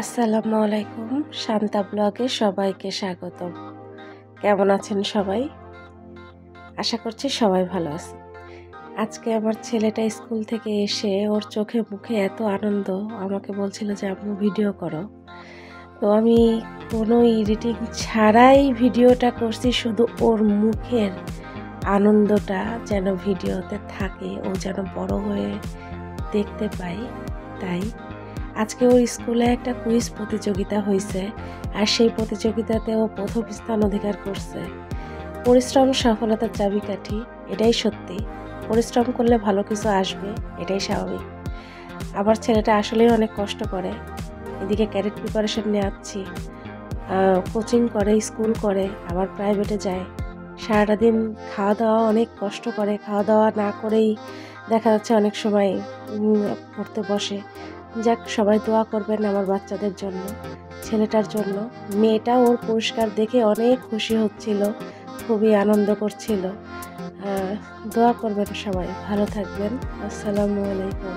আসসালামু আলাইকুম, শান্তা ব্লগে সবাইকে স্বাগতম। কেমন আছেন সবাই? আশা করছি সবাই ভালো আছে। আজকে আমার ছেলেটা স্কুল থেকে এসে ওর চোখে মুখে এত আনন্দ, আমাকে বলছিল যে আম্মু ভিডিও করো। তো আমি কোনো এডিটিং ছাড়াই ভিডিওটা করছি, শুধু ওর মুখের আনন্দটা যেন ভিডিওতে থাকে, ও যেন বড় হয়ে দেখতে পাই। তাই আজকে ওর স্কুলে একটা কুইজ প্রতিযোগিতা হয়েছে, আর সেই প্রতিযোগিতাতে ও প্রথম স্থান অধিকার করছে। পরিশ্রম সফলতার চাবিকাঠি, এটাই সত্যি। পরিশ্রম করলে ভালো কিছু আসবে, এটাই স্বাভাবিক। আমার ছেলেটা আসলেই অনেক কষ্ট করে। এদিকে ক্যাডেট প্রিপারেশন নেওয়াচ্ছি, কোচিং করে, স্কুল করে, আবার প্রাইভেটে যায়। সারাটা দিন খাওয়া দাওয়া অনেক কষ্ট করে, খাওয়া দাওয়া না করেই দেখা যাচ্ছে অনেক সময় পড়তে বসে। যাক, সবাই দোয়া করবেন আমার বাচ্চাদের জন্য, ছেলেটার জন্য। মেয়েটা ওর পুরস্কার দেখে অনেক খুশি হচ্ছিল, খুবই আনন্দ করছিল। দোয়া করবেন সবাই, ভালো থাকবেন। আসসালামু আলাইকুম।